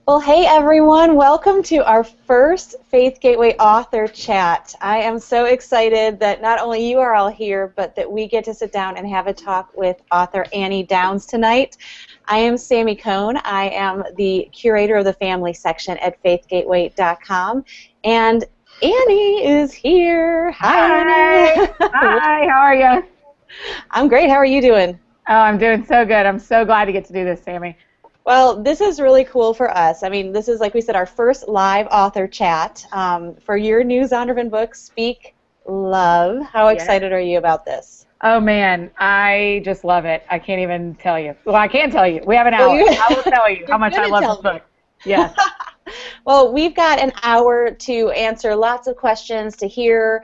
Well, hey everyone, welcome to our first Faith Gateway author chat. I am so excited that not only you are all here, but that we get to sit down and have a talk with author Annie Downs tonight. I am Sammy Cohn. I am the curator of the family section at faithgateway.com, and Annie is here. Hi, Annie. Hi, how are you? I'm great. How are you doing? Oh, I'm doing so good. I'm so glad to get to do this, Sammy. Well, this is really cool for us. I mean, this is, like we said, our first live author chat for your new Zondervan book, Speak Love. How excited are you about this? Oh, man, I just love it. I can't even tell you. Well, I can tell you. We have an hour. I will tell you how much I love this book. Yes. Well, we've got an hour to answer lots of questions, to hear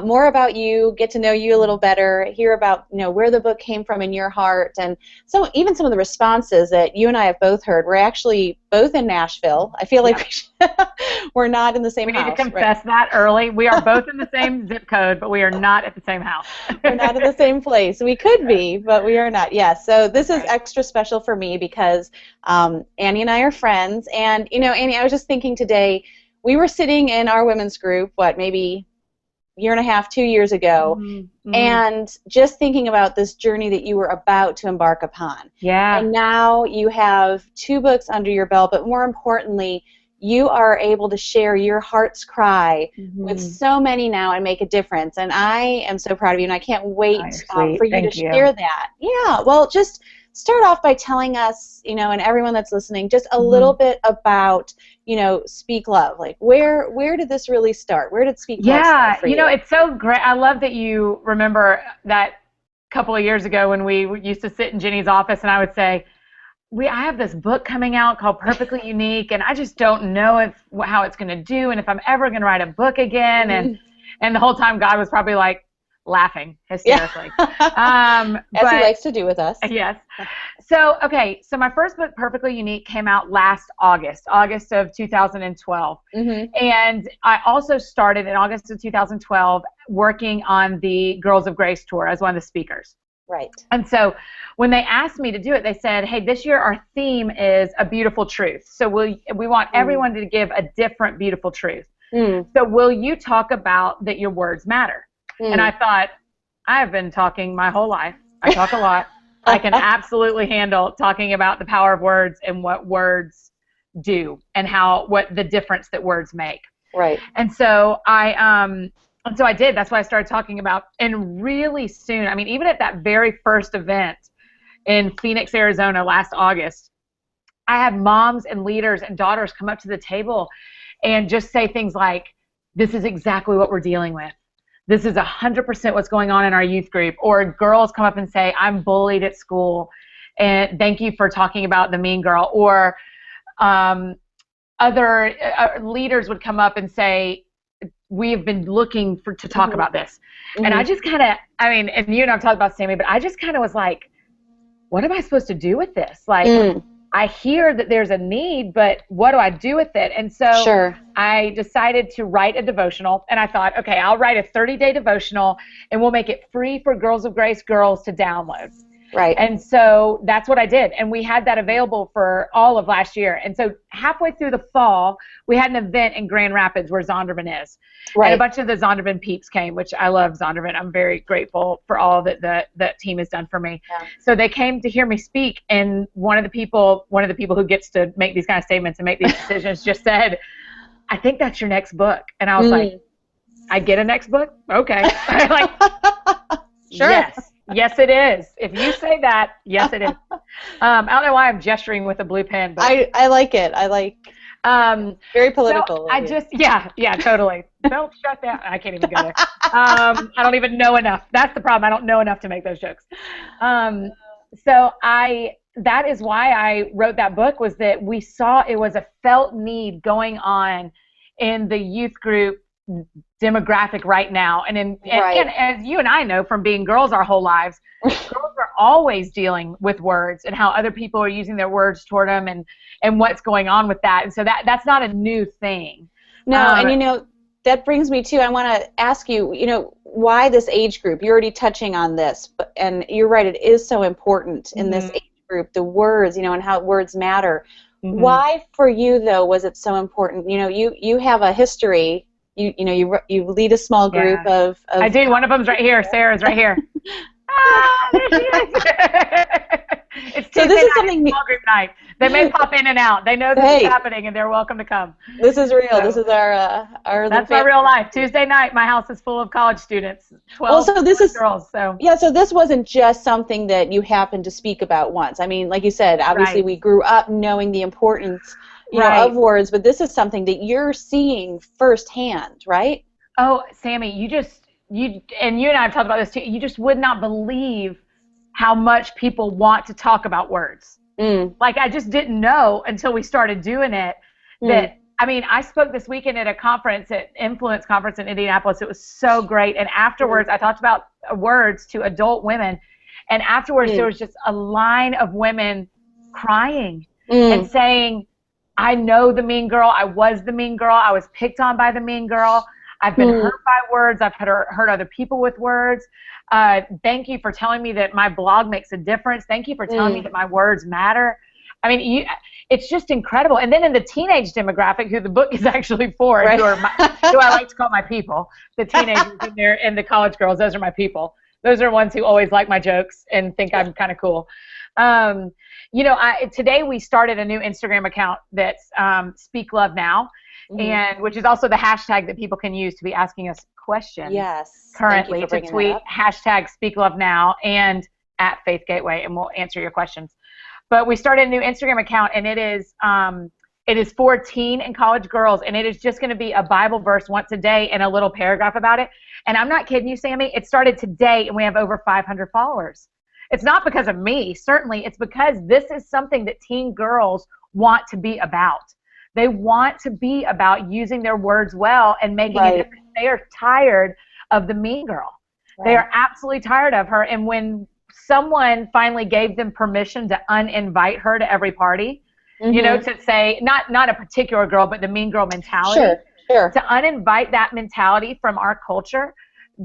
more about you, get to know you a little better, hear about where the book came from in your heart, and even some of the responses that you and I have both heard. We're actually both in Nashville. I feel like we're not in the same house. We need to confess that early. We are both in the same zip code, but we are not at the same house. We're not in the same place. We could be, but we are not. Yes. So this is extra special for me because Annie and I are friends. And, Annie, I was just thinking today, we were sitting in our women's group, maybe a year and a half, 2 years ago, and just thinking about this journey that you were about to embark upon. Yeah. And now you have 2 books under your belt, but more importantly, you are able to share your heart's cry with so many now and make a difference. And I am so proud of you, and I can't wait for you to share that. Yeah, well, just start off by telling us, and everyone that's listening, just a little bit about, Speak Love. Like, where did this really start? Where did Speak Love start for you? It's so great. I love that you remember that couple of years ago when we used to sit in Jenny's office, and I would say, I have this book coming out called Perfectly Unique, and I just don't know how it's going to do, and if I'm ever going to write a book again. And the whole time God was probably like laughing hysterically. As he likes to do with us. Yes. So my first book, Perfectly Unique, came out last August of 2012. And I also started in August of 2012 working on the Girls of Grace tour as one of the speakers. Right. And so when they asked me to do it, they said, hey, this year our theme is a beautiful truth. So we want everyone to give a different beautiful truth. So will you talk about that your words matter? And I thought, I have been talking my whole life. I talk a lot. I can absolutely handle talking about the power of words and what words do and what the difference that words make. Right. And so I did. That's what I started talking about. And really soon, I mean, even at that very first event in Phoenix, Arizona last August, I had moms and leaders and daughters come up to the table and just say things like, this is exactly what we're dealing with. This is 100% what's going on in our youth group. Or girls come up and say, I'm bullied at school, and thank you for talking about the mean girl. Or other leaders would come up and say, we have been looking to talk about this. And I just kind of, and you and I have talked about Sammy, but I just kind of was like, what am I supposed to do with this? Like, I hear that there's a need, but what do I do with it? And so I decided to write a devotional, and I thought, okay, I'll write a 30-day devotional, and we'll make it free for Girls of Grace girls to download. Right. And so that's what I did. And we had that available for all of last year. And so halfway through the fall, we had an event in Grand Rapids where Zondervan is. Right. And a bunch of the Zondervan peeps came, which I love Zondervan. I'm very grateful for all that the team has done for me. Yeah. So they came to hear me speak, and one of the people who gets to make these kind of statements and make these decisions just said, I think that's your next book. And I was like, I get a next book? Okay. Like, sure. Yes, it is. If you say that, yes, it is. I don't know why I'm gesturing with a blue pen. But I like it. I like very political. So totally. Don't shut down. I can't even go there. I don't even know enough. That's the problem. I don't know enough to make those jokes. That is why I wrote that book, was that we saw it was a felt need going on in the youth group demographic right now. And as you and I know from being girls our whole lives, girls are always dealing with words and how other people are using their words toward them and what's going on with that. And so that's not a new thing. No, and that brings me to, I want to ask you, why this age group? You're already touching on this, and you're right, it is so important in this age group, the words, and how words matter. Why for you, though, was it so important? You have a history. You lead a small group of I do. One of them's right here. Sarah's right here. There she is. It's Tuesday night, something small group night. They may pop in and out. They know this is happening, and they're welcome to come. This is real. So, this is our that's my real life. Tuesday night, my house is full of college students. 12 girls. So this wasn't just something that you happened to speak about once. I mean, like you said, obviously we grew up knowing the importance of words, but this is something that you're seeing firsthand, right? Oh, Sammy, you and I have talked about this too. You just would not believe how much people want to talk about words. Like, I just didn't know until we started doing it that, I mean, I spoke this weekend at a conference, at Influence Conference in Indianapolis. It was so great. And afterwards, I talked about words to adult women. And afterwards, there was just a line of women crying and saying, I know the mean girl. I was the mean girl. I was picked on by the mean girl. I've been hurt by words. I've hurt other people with words. Thank you for telling me that my blog makes a difference. Thank you for telling me that my words matter. I mean, it's just incredible. And then in the teenage demographic, who the book is actually for, who I like to call my people, the teenagers and the college girls, those are my people. Those are ones who always like my jokes and think I'm kind of cool. Today we started a new Instagram account that's Speak Love Now. And which is also the hashtag that people can use to be asking us questions. Yes. Currently, to tweet hashtag Speak Love Now and at Faith Gateway, and we'll answer your questions. But we started a new Instagram account, and it is for teen and college girls, and it is just going to be a Bible verse once a day and a little paragraph about it. And I'm not kidding you, Sammy. It started today, and we have over 500 followers. It's not because of me, certainly. It's because this is something that teen girls want to be about. They want to be about using their words well and making a difference. They are tired of the mean girl. They are absolutely tired of her. And when someone finally gave them permission to uninvite her to every party, to say, not a particular girl, but the mean girl mentality, to uninvite that mentality from our culture,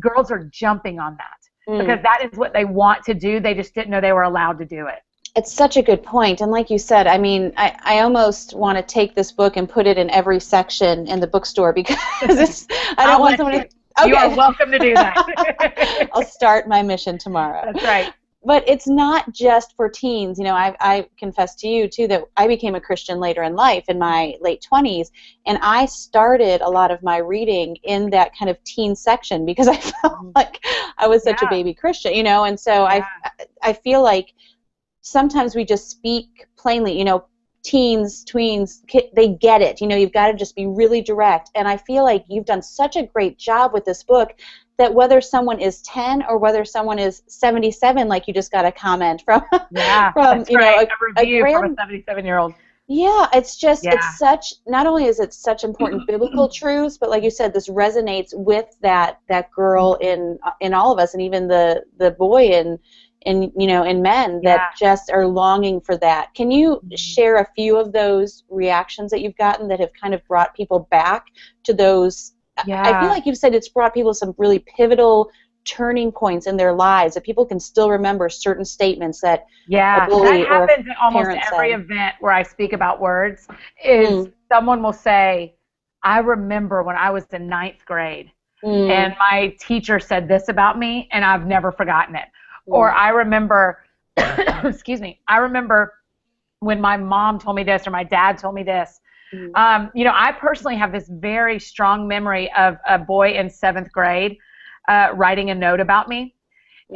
girls are jumping on that because that is what they want to do. They just didn't know they were allowed to do it. It's such a good point. And like you said, I mean, I almost want to take this book and put it in every section in the bookstore because I don't want someone to... Okay. You are welcome to do that. I'll start my mission tomorrow. That's right. But it's not just for teens. I confess to you, too, that I became a Christian later in life in my late 20s, and I started a lot of my reading in that kind of teen section because I felt like I was such a baby Christian, and so I feel like sometimes we just speak plainly, teens, tweens, they get it. You've got to just be really direct. And I feel like you've done such a great job with this book that whether someone is 10 or whether someone is 77, like you just got a comment from, a review from a 77-year-old. Yeah, it's just, it's such, not only is it such important biblical truths, but like you said, this resonates with that girl in all of us, and even the boy in men that just are longing for that. Can you share a few of those reactions that you've gotten that have kind of brought people back to those? I feel like you've said it's brought people some really pivotal turning points in their lives, that people can still remember certain statements that a bully that happens at almost every event where I speak about words. Is someone will say, I remember when I was in 9th grade and my teacher said this about me and I've never forgotten it. Or I remember, I remember when my mom told me this or my dad told me this. I personally have this very strong memory of a boy in 7th grade writing a note about me.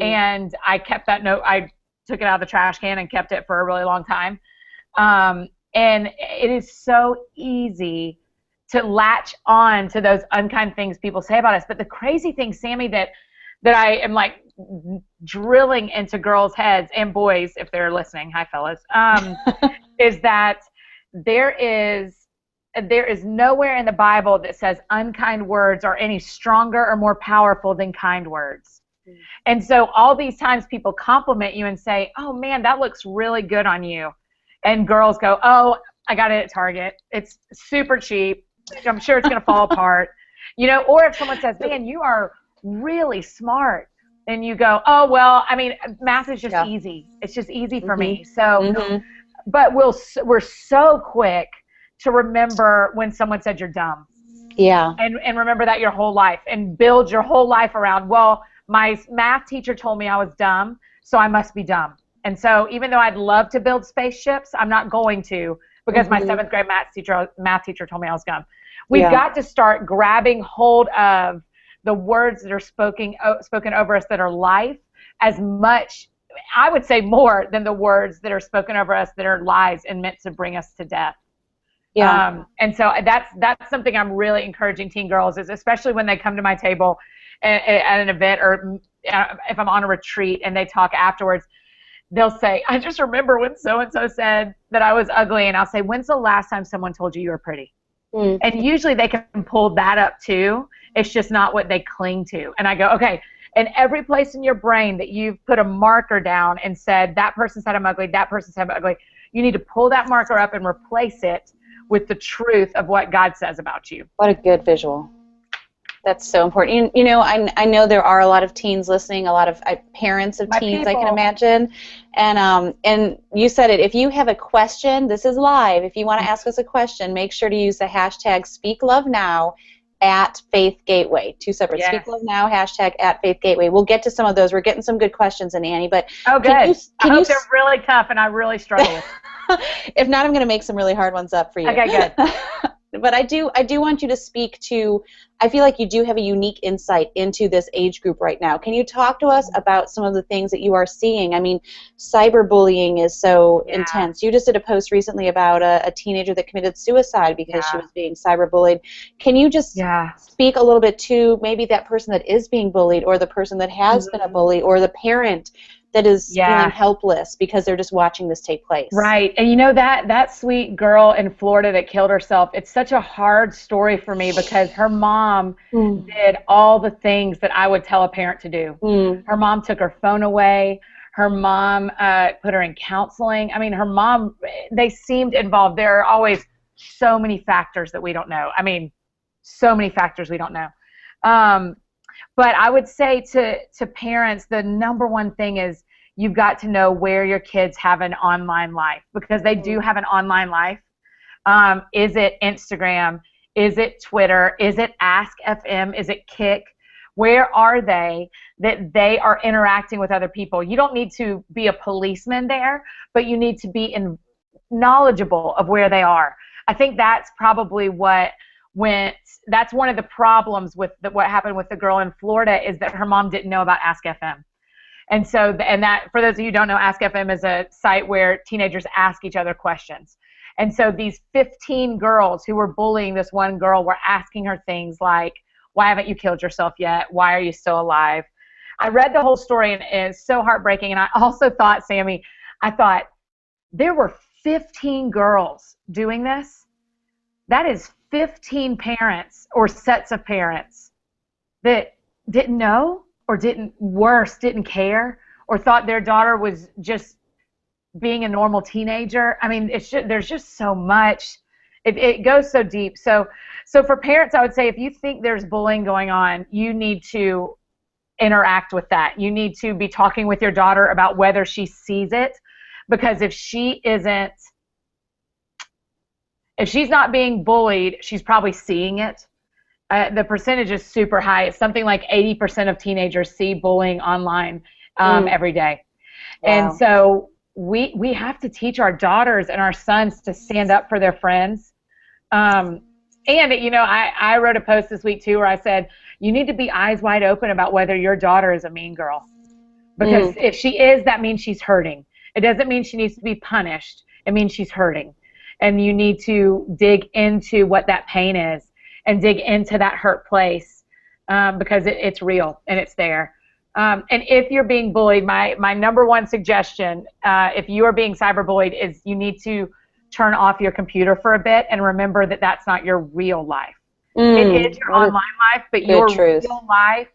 And I kept that note. I took it out of the trash can and kept it for a really long time. And it is so easy to latch on to those unkind things people say about us. But the crazy thing, Sammy, that I am like drilling into girls' heads and boys, if they're listening, hi fellas, is that there is nowhere in the Bible that says unkind words are any stronger or more powerful than kind words. And so all these times people compliment you and say, oh man, that looks really good on you. And girls go, oh, I got it at Target. It's super cheap. I'm sure it's going to fall apart. Or if someone says, man, you are really smart. And you go, oh, well, I mean, math is just easy. It's just easy for me. So but we're so quick to remember when someone said you're dumb. Yeah. And remember that your whole life and build your whole life around, well, my math teacher told me I was dumb, so I must be dumb. And so even though I'd love to build spaceships, I'm not going to, because my 7th grade math teacher told me I was dumb. We've got to start grabbing hold of the words that are spoken over us that are life as much, I would say more than the words that are spoken over us that are lies and meant to bring us to death. Yeah. And so that's something I'm really encouraging teen girls, is especially when they come to my table at an event, or if I'm on a retreat and they talk afterwards, they'll say, I just remember when so-and-so said that I was ugly. And I'll say, when's the last time someone told you were pretty? And usually they can pull that up too. It's just not what they cling to. And I go, okay, and every place in your brain that you've put a marker down and said, that person said I'm ugly, that person said I'm ugly, you need to pull that marker up and replace it with the truth of what God says about you. What a good visual. That's so important. You know, I know there are a lot of teens listening, a lot of parents of teens, I can imagine. And you said it, if you have a question, this is live. If you want to ask us a question, make sure to use the hashtag #SpeakLoveNow at Faith Gateway. 2 separate. Yes. Speak Love Now, hashtag at Faith Gateway. We'll get to some of those. We're getting some good questions in, Annie. But oh, good. I hope they're really tough, and I really struggle. If not, I'm going to make some really hard ones up for you. Okay, good. But I do want you to speak to, I feel like you do have a unique insight into this age group right now. Can you talk to us about some of the things that you are seeing? I mean, cyberbullying is so intense. You just did a post recently about a teenager that committed suicide because she was being cyberbullied. Can you just speak a little bit to maybe that person that is being bullied, or the person that has been a bully, or the parent that is feeling helpless because they're just watching this take place? Right. And you know, that sweet girl in Florida that killed herself, it's such a hard story for me because her mom did all the things that I would tell a parent to do. Her mom took her phone away. Her mom put her in counseling. I mean, her mom, they seemed involved. There are always so many factors that we don't know. I mean, so many factors we don't know. But I would say to parents, the number one thing is you've got to know where your kids have an online life, because they do have an online life. Is it Instagram? Is it Twitter? Is it Ask FM? Is it Kick? Where are they that they are interacting with other people? You don't need to be a policeman there, but you need to be knowledgeable of where they are. I think that's probably that's one of the problems with what happened with the girl in Florida, is that her mom didn't know about Ask FM. And so, that, for those of you who don't know, Ask FM is a site where teenagers ask each other questions. And so these 15 girls who were bullying this one girl were asking her things like, why haven't you killed yourself yet? Why are you still alive? I read the whole story, and it's so heartbreaking. And I also thought, Sammy, there were 15 girls doing this. That is 15 parents or sets of parents that didn't know, or didn't care, or thought their daughter was just being a normal teenager. I mean, there's just so much. It goes so deep. So for parents, I would say, if you think there's bullying going on, you need to interact with that. You need to be talking with your daughter about whether she sees it, because if she's not being bullied, she's probably seeing it. The percentage is super high. It's something like 80% of teenagers see bullying online every day. Wow. And so we have to teach our daughters and our sons to stand up for their friends. And, you know, I wrote a post this week, too, where I said, you need to be eyes wide open about whether your daughter is a mean girl. Because if she is, that means she's hurting. It doesn't mean she needs to be punished. It means she's hurting. And you need to dig into what that pain is, and dig into that hurt place, because it's real and it's there. And if you're being bullied, my number one suggestion, if you are being cyberbullied, is you need to turn off your computer for a bit and remember that that's not your real life. It is your online life, but your real life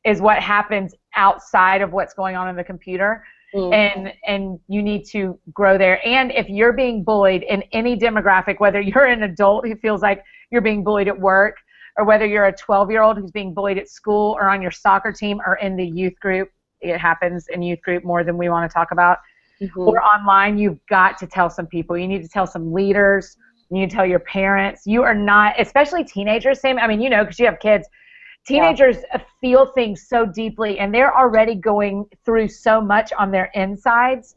is what happens outside of what's going on in the computer. And you need to grow there. And if you're being bullied in any demographic, whether you're an adult who feels like you're being bullied at work, or whether you're a 12-year-old who's being bullied at school, or on your soccer team, or in the youth group, it happens in youth group more than we want to talk about. or online, you've got to tell some people. You need to tell some leaders. You need to tell your parents. You are not, especially teenagers, Sam. I mean, you know, because you have kids. Teenagers feel things so deeply, and they're already going through so much on their insides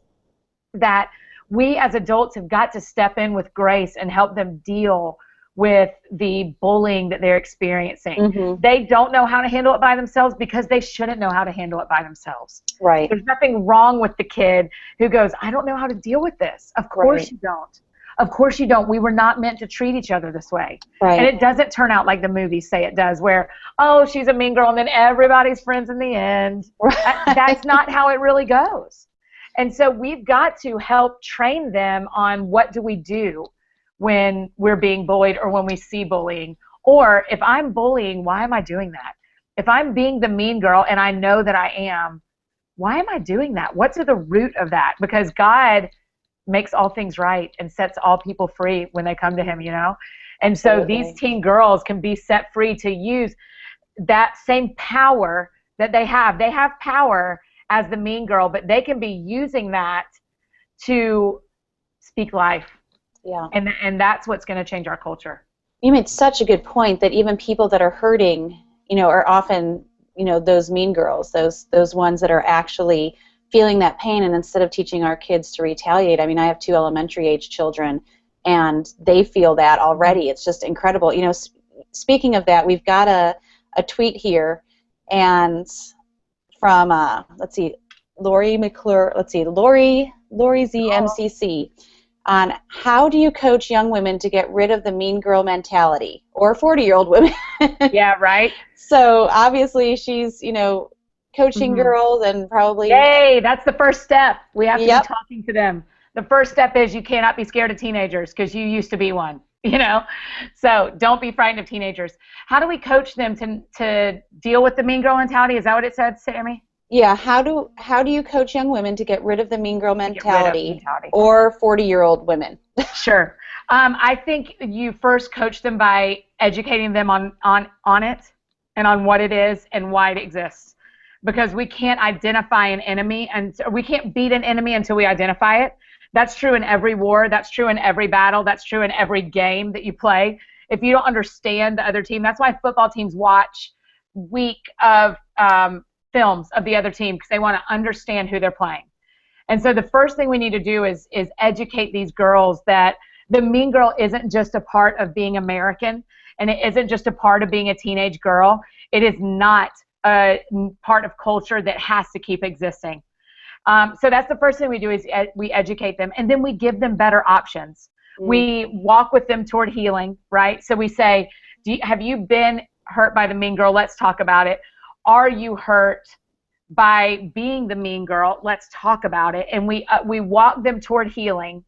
that we as adults have got to step in with grace and help them deal with the bullying that they're experiencing. They don't know how to handle it by themselves because they shouldn't know how to handle it by themselves. Right. There's nothing wrong with the kid who goes, I don't know how to deal with this. Of course you don't. Of course you don't. We were not meant to treat each other this way. Right. And it doesn't turn out like the movies say it does, where, oh, she's a mean girl and then everybody's friends in the end. Right. That's not how it really goes. And so we've got to help train them on what do we do when we're being bullied or when we see bullying. Or if I'm bullying, why am I doing that? If I'm being the mean girl and I know that I am, why am I doing that? What's at the root of that? Because God makes all things right and sets all people free when they come to him, you know? And so these teen girls can be set free to use that same power that they have. They have power as the mean girl, but they can be using that to speak life. Yeah. And that's what's going to change our culture. You made such a good point that even people that are hurting, you know, are often, you know, those mean girls, those ones that are actually feeling that pain. And instead of teaching our kids to retaliate, I mean, I have 2 elementary age children, and they feel that already. It's just incredible. You know, speaking of that, we've got a tweet here, and from let's see, Lori McClure. Let's see, Lori ZMCC. On how do you coach young women to get rid of the mean girl mentality, or 40-year-old women? Yeah, right. So obviously she's, you know, coaching girls and probably. Yay, that's the first step. We have to be talking to them. The first step is you cannot be scared of teenagers because you used to be one, you know. So don't be frightened of teenagers. How do we coach them to deal with the mean girl mentality? Is that what it said, Sammy? Yeah, how do you coach young women to get rid of the mean girl mentality, or 40-year-old women? Sure. I think you first coach them by educating them on it and on what it is and why it exists. Because we can't identify an enemy, and we can't beat an enemy until we identify it. That's true in every war. That's true in every battle. That's true in every game that you play. If you don't understand the other team, that's why football teams watch week of films of the other team, because they want to understand who they're playing. And so the first thing we need to do is educate these girls that the mean girl isn't just a part of being American, and it isn't just a part of being a teenage girl. It is not a part of culture that has to keep existing. So that's the first thing we do, is we educate them, and then we give them better options. We walk with them toward healing, right? So we say, have you been hurt by the mean girl? Let's talk about it. Are you hurt by being the mean girl? Let's talk about it. And we walk them toward healing,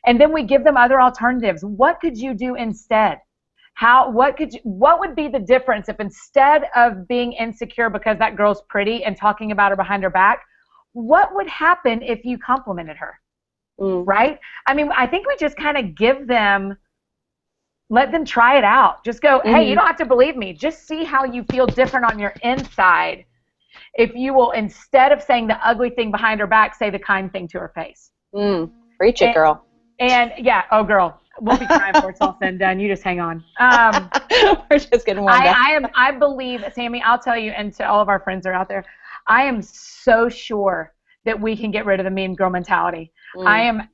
and then we give them other alternatives. What could you do instead? What would be the difference if, instead of being insecure because that girl's pretty and talking about her behind her back, what would happen if you complimented her? Right? I mean, I think we just kind of let them try it out. Just go, hey, you don't have to believe me. Just see how you feel different on your inside if you will, instead of saying the ugly thing behind her back, say the kind thing to her face. Preach it, girl. And yeah, oh, girl. We'll be crying before it's all said and done. You just hang on. We're just getting warmed up. I believe, Sammy, I'll tell you, and to all of our friends that are out there, I am so sure that we can get rid of the mean girl mentality. I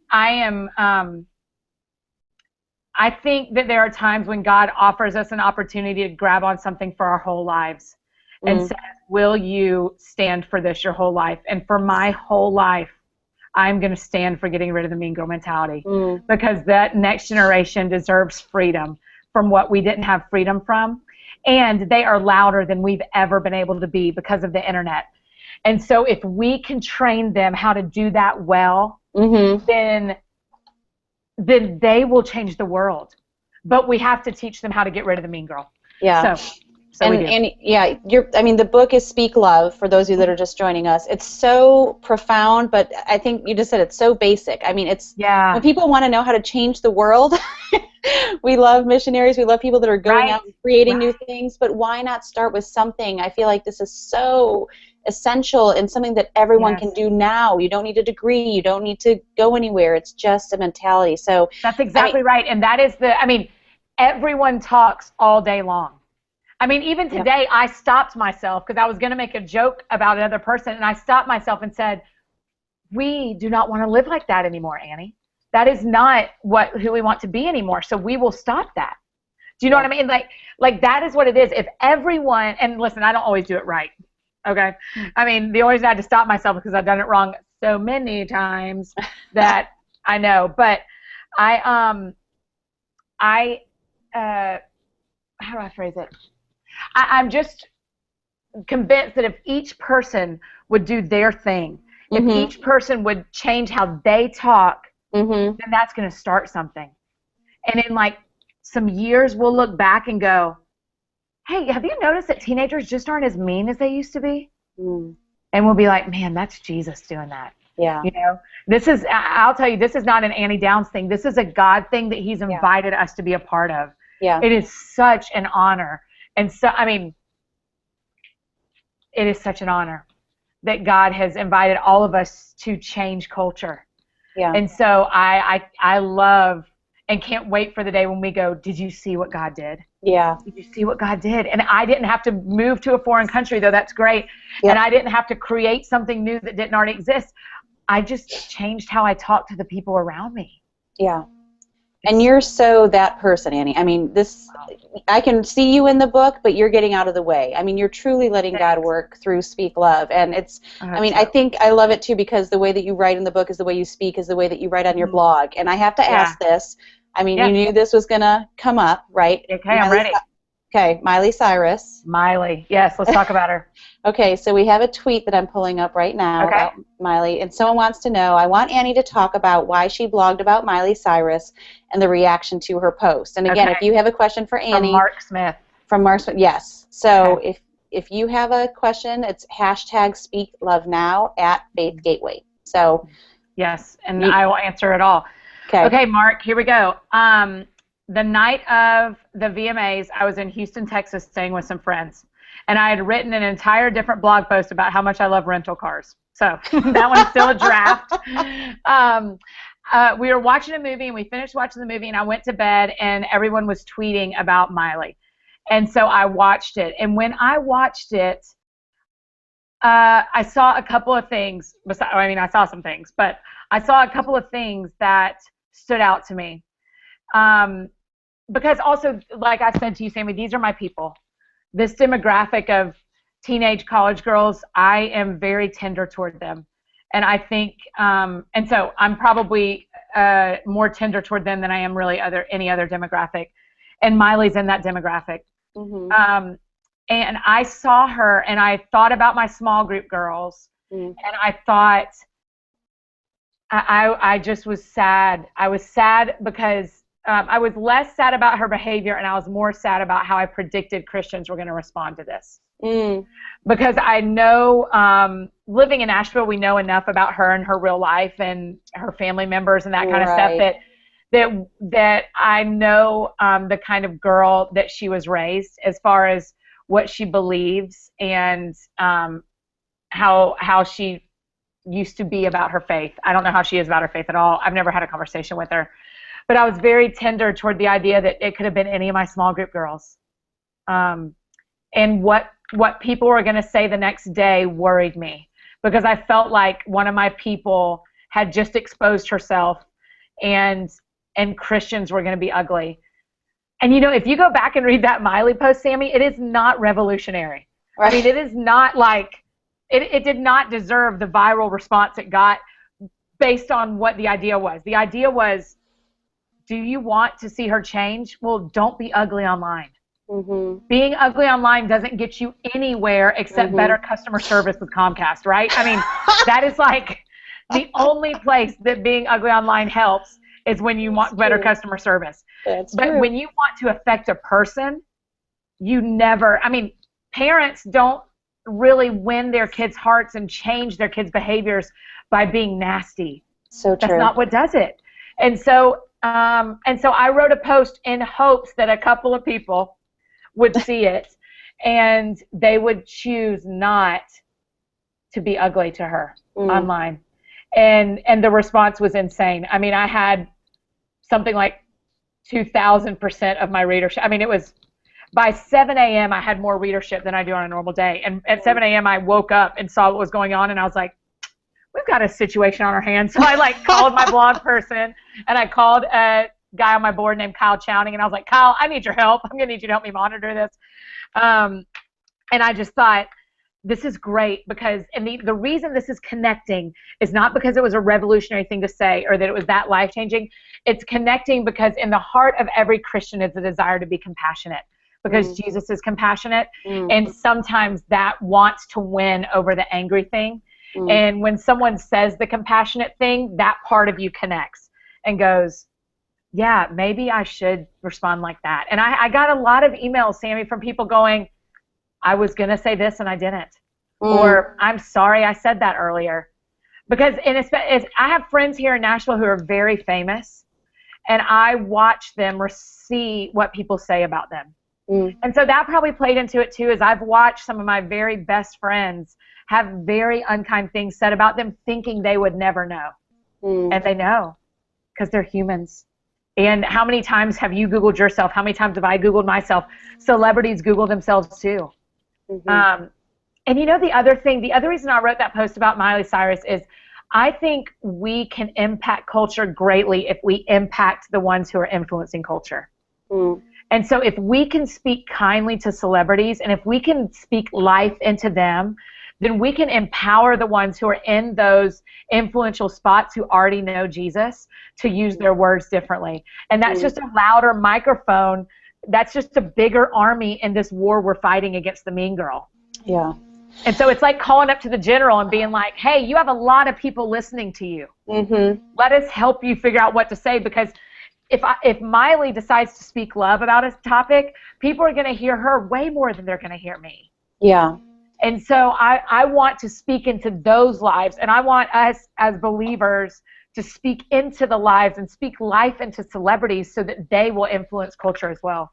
think that there are times when God offers us an opportunity to grab on something for our whole lives and says, will you stand for this your whole life? And for my whole life, I'm going to stand for getting rid of the mean girl mentality, because that next generation deserves freedom from what we didn't have freedom from. And they are louder than we've ever been able to be because of the internet. And so if we can train them how to do that well, then they will change the world. But we have to teach them how to get rid of the mean girl. Yeah. So the book is Speak Love, for those of you that are just joining us. It's so profound, but I think you just said it's so basic. I mean, when people want to know how to change the world, we love missionaries, we love people that are going out and creating new things, but why not start with something? I feel like this is so essential and something that everyone can do now. You don't need a degree. You don't need to go anywhere. It's just a mentality. So that's exactly right. And that is everyone talks all day long. I mean, even today, I stopped myself because I was going to make a joke about another person, and I stopped myself and said, we do not want to live like that anymore, Annie. That is not who we want to be anymore. So we will stop that. Do you know what I mean? Like that is what it is. If everyone, and listen, I don't always do it right. Okay. I mean, the always had to stop myself because I've done it wrong so many times that I know. But how do I phrase it? I'm just convinced that if each person would do their thing, if each person would change how they talk, then that's going to start something. And in like some years, we'll look back and go, hey, have you noticed that teenagers just aren't as mean as they used to be? And we'll be like, man, that's Jesus doing that. Yeah. You know, I'll tell you, this is not an Annie Downs thing. This is a God thing that he's invited us to be a part of. Yeah. It is such an honor. And so, I mean, it is such an honor that God has invited all of us to change culture. Yeah. And so I love and can't wait for the day when we go, did you see what God did? Yeah. Did you see what God did? And I didn't have to move to a foreign country, though that's great. Yep. And I didn't have to create something new that didn't already exist. I just changed how I talk to the people around me. Yeah. And you're so that person, Annie. I mean, I can see you in the book, but you're getting out of the way. I mean, you're truly letting God work through Speak Love. And I think I love it too because the way that you write in the book is the way you speak is the way that you write on your blog. And I have to ask this. I mean, you knew this was going to come up, right? Okay, I'm ready. Okay, Miley Cyrus. Miley, yes, let's talk about her. Okay, so we have a tweet that I'm pulling up right now about Miley, and someone wants to know, I want Annie to talk about why she blogged about Miley Cyrus and the reaction to her post. And again, if you have a question for Annie. From Mark Smith. From Mark Smith, yes. So if you have a question, it's #SpeakLoveNow @FaithGateway. So yes, and I will answer it all. Okay, Mark, here we go. The night of the VMAs, I was in Houston, Texas, staying with some friends. And I had written an entire different blog post about how much I love rental cars. So that one's still a draft. We were watching a movie, and we finished watching the movie, and I went to bed, and everyone was tweeting about Miley. And so I watched it. And when I watched it, I saw a couple of things. I saw some things, but I saw a couple of things that stood out to me. Because also, like I said to you, Sammy, these are my people. This demographic of teenage college girls, I am very tender toward them. And I think, and so I'm probably more tender toward them than I am really any other demographic. And Miley's in that demographic. And I saw her, and I thought about my small group girls, and I thought, I just was sad. I was sad because I was less sad about her behavior, and I was more sad about how I predicted Christians were going to respond to this. Because I know, living in Nashville, we know enough about her and her real life and her family members and that kind of stuff that I know the kind of girl that she was raised as far as what she believes and how she used to be about her faith. I don't know how she is about her faith at all. I've never had a conversation with her. But I was very tender toward the idea that it could have been any of my small group girls. And what people were going to say the next day worried me because I felt like one of my people had just exposed herself and Christians were going to be ugly. And, you know, if you go back and read that Miley post, Sammy, it is not revolutionary. Right. I mean, it is not like, it did not deserve the viral response it got based on what the idea was. The idea was, do you want to see her change? Well, don't be ugly online. Being ugly online doesn't get you anywhere except better customer service with Comcast, right? I mean, that is like the only place that being ugly online helps is when you want better customer service. But when you want to affect a person, you never, I mean, parents don't really win their kids' hearts and change their kids' behaviors by being nasty. So true. That's not what does it. And so I wrote a post in hopes that a couple of people would see it and they would choose not to be ugly to her online. And the response was insane. I mean, I had something like 2,000% of my readership. I mean, it was by 7 a.m. I had more readership than I do on a normal day. And at 7 a.m. I woke up and saw what was going on, and I was like, we've got a situation on our hands. So I like called my blog person, and I called a guy on my board named Kyle Chowning, and I was like, Kyle, I need your help. I'm going to need you to help me monitor this. And I just thought, this is great because, and the reason this is connecting is not because it was a revolutionary thing to say or that it was that life-changing. It's connecting because in the heart of every Christian is the desire to be compassionate, because Jesus is compassionate. And sometimes that wants to win over the angry thing. And when someone says the compassionate thing, that part of you connects and goes, yeah, maybe I should respond like that. And I got a lot of emails, Sammy, from people going, I was going to say this and I didn't. Or I'm sorry I said that earlier. Because I have friends here in Nashville who are very famous, and I watch them see what people say about them. And so that probably played into it too, as I've watched some of my very best friends have very unkind things said about them, thinking they would never know. And they know, because they're humans. And how many times have you Googled yourself? How many times have I Googled myself? Celebrities Google themselves too. And you know, the other reason I wrote that post about Miley Cyrus is I think we can impact culture greatly if we impact the ones who are influencing culture. And so if we can speak kindly to celebrities, and if we can speak life into them, then we can empower the ones who are in those influential spots who already know Jesus to use their words differently. And that's just a louder microphone. That's just a bigger army in this war we're fighting against the mean girl. Yeah. And so it's like calling up to the general and being like, hey, you have a lot of people listening to you. Let us help you figure out what to say, because if Miley decides to speak love about a topic, people are going to hear her way more than they're going to hear me. Yeah. And so I want to speak into those lives, and I want us as believers to speak into the lives and speak life into celebrities so that they will influence culture as well.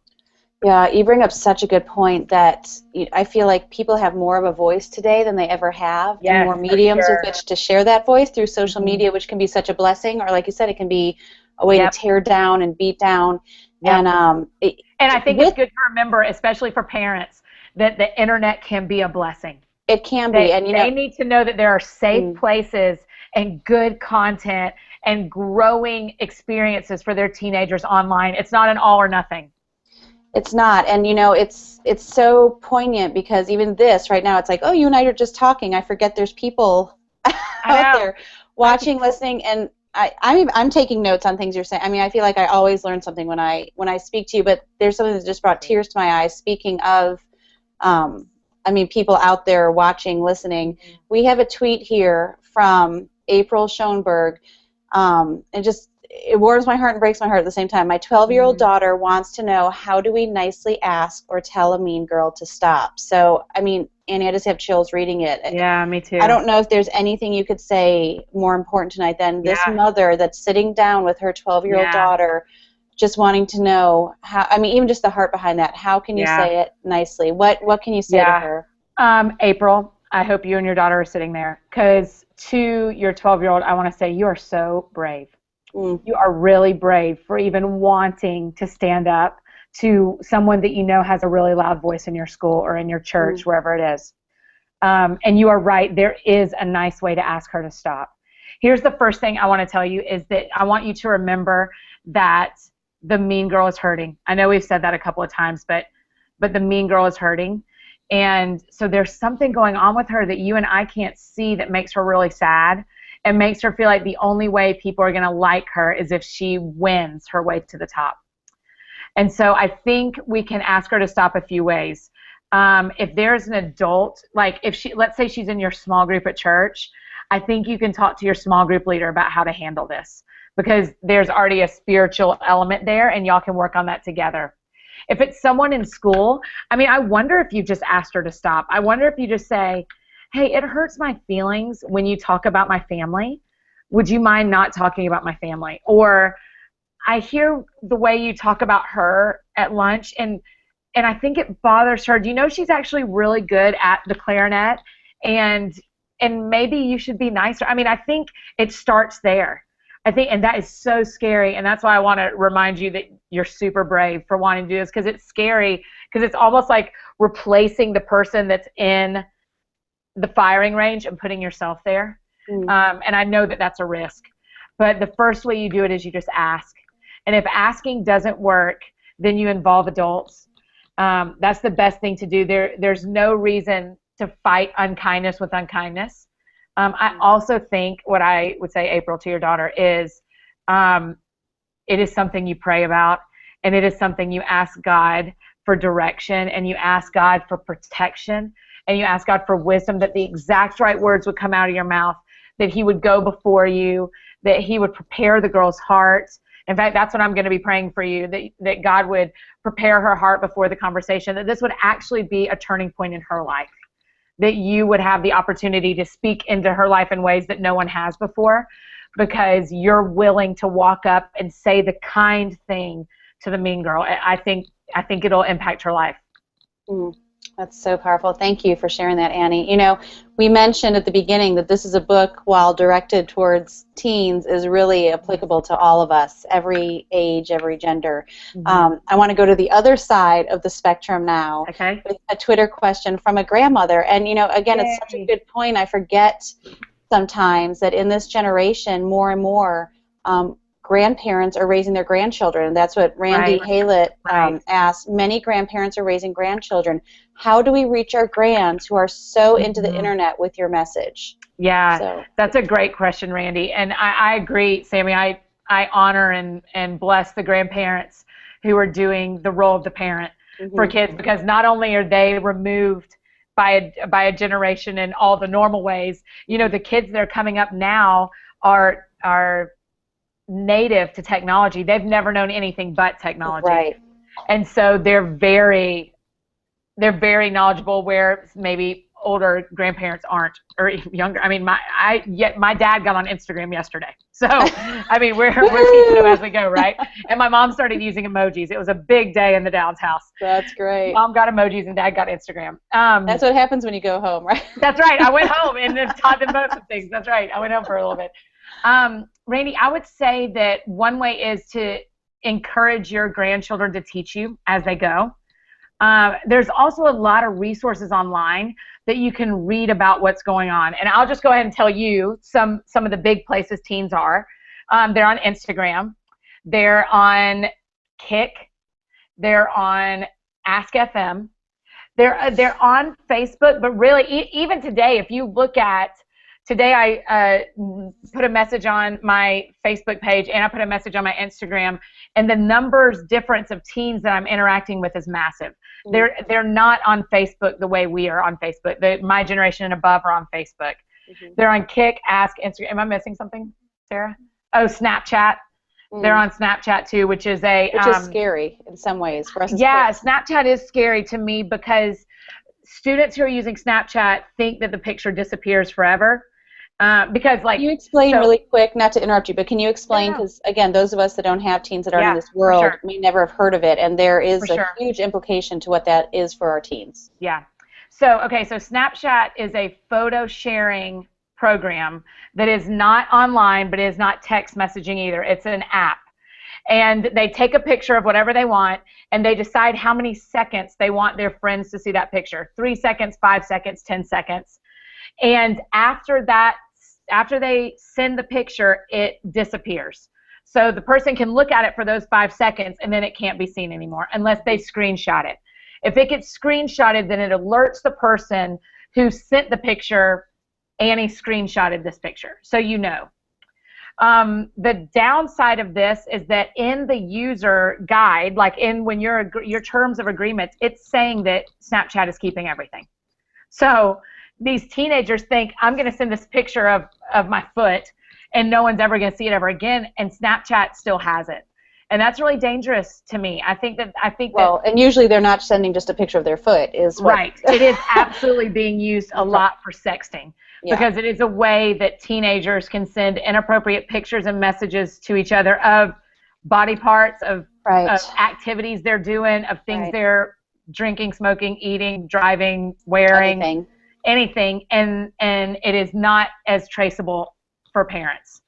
Yeah, you bring up such a good point that I feel like people have more of a voice today than they ever have, and more mediums with which to share that voice through social media, which can be such a blessing, or like you said, it can be a way to tear down and beat down. And I think it's good to remember, especially for parents, that the internet can be a blessing. It can be, and they need to know that there are safe places and good content and growing experiences for their teenagers online. It's not an all or nothing. It's not, and you know, it's so poignant, because even this right now, it's like, oh, you and I are just talking. I forget there's people out there watching, listening, and I'm taking notes on things you're saying. I mean, I feel like I always learn something when I speak to you, but there's something that just brought tears to my eyes. Speaking of, I mean, people out there watching, listening. We have a tweet here from April Schoenberg, and it warms my heart and breaks my heart at the same time. My 12-year-old daughter wants to know, how do we nicely ask or tell a mean girl to stop? So, I mean, Annie, I just have chills reading it. Yeah, me too. I don't know if there's anything you could say more important tonight than this mother that's sitting down with her 12-year-old daughter, just wanting to know how, I mean, even just the heart behind that. How can you say it nicely? What can you say to her? April, I hope you and your daughter are sitting there, because to your 12-year-old, I want to say you are so brave. You are really brave for even wanting to stand up to someone that you know has a really loud voice in your school or in your church, wherever it is. And you are right, there is a nice way to ask her to stop. Here's the first thing I want to tell you is that I want you to remember that the mean girl is hurting. I know we've said that a couple of times, but the mean girl is hurting. And so there's something going on with her that you and I can't see that makes her really sad. And makes her feel like the only way people are going to like her is if she wins her way to the top. And so I think we can ask her to stop a few ways. If there's an adult, like let's say she's in your small group at church, I think you can talk to your small group leader about how to handle this, because there's already a spiritual element there, and y'all can work on that together. If it's someone in school, I mean, I wonder if you just asked her to stop. I wonder if you just say, hey, it hurts my feelings when you talk about my family. Would you mind not talking about my family? Or I hear the way you talk about her at lunch, and I think it bothers her. Do you know she's actually really good at the clarinet? And and maybe you should be nicer. I mean, I think it starts there. I think, and that is so scary. And that's why I want to remind you that you're super brave for wanting to do this, because it's scary, because it's almost like replacing the person that's in the firing range and putting yourself there. And I know that that's a risk. But the first way you do it is you just ask. And if asking doesn't work, then you involve adults. That's the best thing to do. There's no reason to fight unkindness with unkindness. I also think what I would say, April, to your daughter is it is something you pray about, and it is something you ask God for direction, and you ask God for protection, and you ask God for wisdom, that the exact right words would come out of your mouth, that he would go before you, that he would prepare the girl's heart. In fact, that's what I'm going to be praying for you, that God would prepare her heart before the conversation, that this would actually be a turning point in her life, that you would have the opportunity to speak into her life in ways that no one has before, because you're willing to walk up and say the kind thing to the mean girl. I think it'll impact her life. That's so powerful. Thank you for sharing that, Annie. You know, we mentioned at the beginning that this is a book, while directed towards teens, is really applicable to all of us, every age, every gender. I want to go to the other side of the spectrum now, with a Twitter question from a grandmother. And, you know, again, it's such a good point. I forget sometimes that in this generation, more and more, grandparents are raising their grandchildren. That's what Randy Haylett asked. Many grandparents are raising grandchildren. How do we reach our grands who are so into the internet with your message? That's a great question, Randy. And I agree, Sammy. I honor and bless the grandparents who are doing the role of the parent for kids, because not only are they removed by a generation in all the normal ways, you know, the kids that are coming up now are native to technology. They've never known anything but technology. And so they're very knowledgeable, where maybe older grandparents aren't, or younger. I mean, my dad got on Instagram yesterday. So, I mean, we're teaching them as we go, right? And my mom started using emojis. It was a big day in the Downs house. That's great. Mom got emojis and Dad got Instagram. That's what happens when you go home, right? That's right. I went home and then taught them both of things. That's right. I went home for a little bit. Randy, I would say that one way is to encourage your grandchildren to teach you as they go. There's also a lot of resources online that you can read about what's going on. And I'll just go ahead and tell you some of the big places teens are. They're on Instagram. They're on Kick. They're on Ask FM. They're on Facebook. But really, even today, if you look at today, I put a message on my Facebook page, and I put a message on my Instagram, and the numbers difference of teens that I'm interacting with is massive. They're not on Facebook the way we are on Facebook. My generation and above are on Facebook. They're on Kick, Ask, Instagram. Am I missing something, Sarah? Oh, Snapchat. They're on Snapchat too, which is scary in some ways for us. Snapchat is scary to me, because students who are using Snapchat think that the picture disappears forever. Because, like, can you explain really quick, not to interrupt you, but can you explain, because again, those of us that don't have teens that are in this world may never have heard of it, and there is a huge implication to what that is for our teens. So Snapchat is a photo sharing program that is not online, but is not text messaging either. It's an app. And they take a picture of whatever they want, and they decide how many seconds they want their friends to see that picture. 3 seconds, 5 seconds, 10 seconds. And after they send the picture, it disappears. So the person can look at it for those 5 seconds, and then it can't be seen anymore unless they screenshot it. If it gets screenshotted, then it alerts the person who sent the picture, Annie screenshotted this picture, so you know. The downside of this is that in the user guide, like when your terms of agreements, it's saying that Snapchat is keeping everything. So these teenagers think, I'm going to send this picture of my foot, and no one's ever going to see it ever again, and Snapchat still has it. And that's really dangerous to me. I think that and usually they're not sending just a picture of their foot, is what right. It is absolutely being used a lot for sexting, because it is a way that teenagers can send inappropriate pictures and messages to each other of body parts, of activities they're doing, of things they're drinking, smoking, eating, driving, wearing. Anything. anything, and it is not as traceable for parents.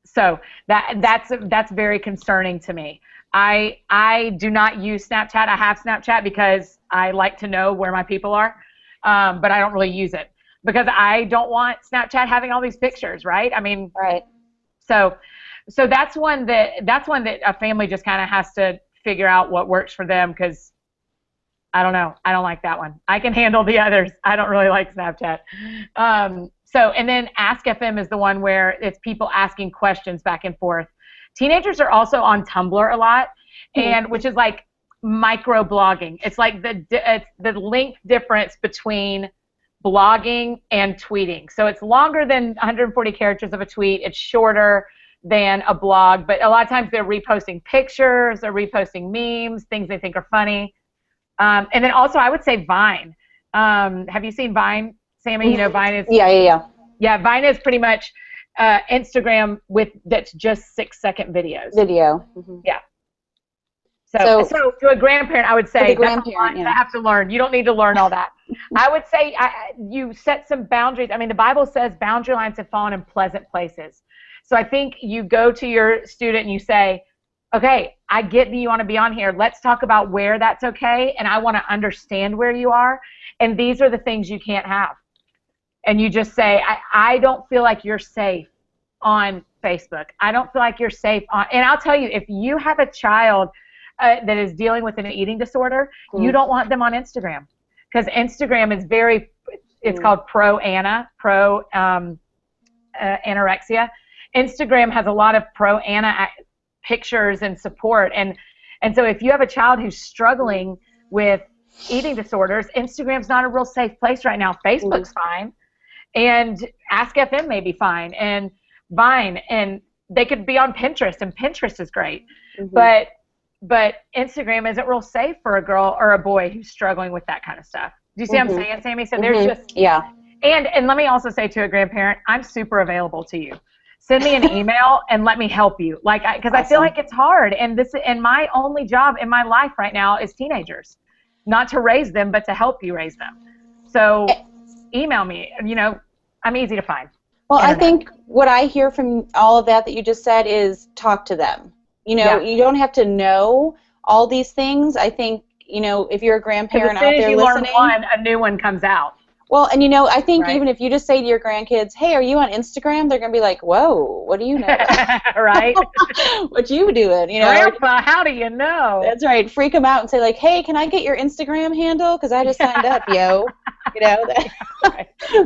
So that's very concerning to me. I do not use Snapchat. I have Snapchat because I like to know where my people are, but I don't really use it because I don't want Snapchat having all these pictures, right? I mean, right. So that's one that a family just kind of has to figure out what works for them, because I don't know. I don't like that one. I can handle the others. I don't really like Snapchat. And then Ask FM is the one where it's people asking questions back and forth. Teenagers are also on Tumblr a lot, and which is like micro blogging. It's like it's the length difference between blogging and tweeting. So it's longer than 140 characters of a tweet. It's shorter than a blog, but a lot of times they're reposting pictures, they're reposting memes, things they think are funny. And then also I would say Vine. Have you seen Vine, Sammy? You know, Vine is... Yeah, Vine is pretty much Instagram that's just 6-second videos. Yeah. So to a grandparent, I would say that's a lot to have to learn. You don't need to learn all that. I would say you set some boundaries. I mean, the Bible says boundary lines have fallen in pleasant places. So I think you go to your student and you say, okay, I get that you want to be on here. Let's talk about where that's okay, and I want to understand where you are, and these are the things you can't have. And you just say, I don't feel like you're safe on Facebook. I don't feel like you're safe on, and I'll tell you, if you have a child that is dealing with an eating disorder, you don't want them on Instagram, because Instagram is it's called anorexia. Instagram has a lot of pro-ana pictures and support, and so if you have a child who's struggling with eating disorders, Instagram's not a real safe place right now. Facebook's fine, and Ask FM may be fine, and Vine, and they could be on Pinterest, and Pinterest is great, but Instagram isn't real safe for a girl or a boy who's struggling with that kind of stuff. Do you see what I'm saying, Sammy? So there's just and let me also say to a grandparent, I'm super available to you. Send me an email and let me help you, because I feel like it's hard, and my only job in my life right now is teenagers, not to raise them, but to help you raise them. So email me. You know, I'm easy to find. Well, I think what I hear from all of that you just said is talk to them. You know, you don't have to know all these things. I think, you know, if you're a grandparent out there listening, as soon as you learn one, a new one comes out. Well, and you know, I think even if you just say to your grandkids, hey, are you on Instagram? They're going to be like, whoa, what do you know? Right. What you doing? You know, Grandpa, how do you know? That's right. Freak them out and say, like, hey, can I get your Instagram handle? Because I just signed up, yo. You know,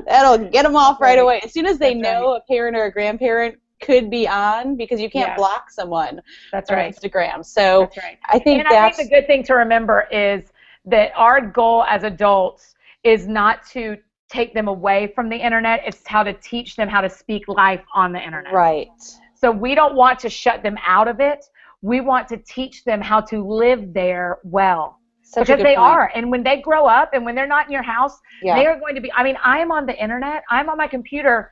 that'll get them off right away. As soon as they know a parent or a grandparent could be on, because you can't block someone on Instagram. So I think I think the good thing to remember is that our goal as adults is not to take them away from the internet. It's how to teach them how to speak life on the internet. Right. So we don't want to shut them out of it. We want to teach them how to live there well. Because they are. And when they grow up and when they're not in your house, they are going to be, I mean, I am on the internet. I'm on my computer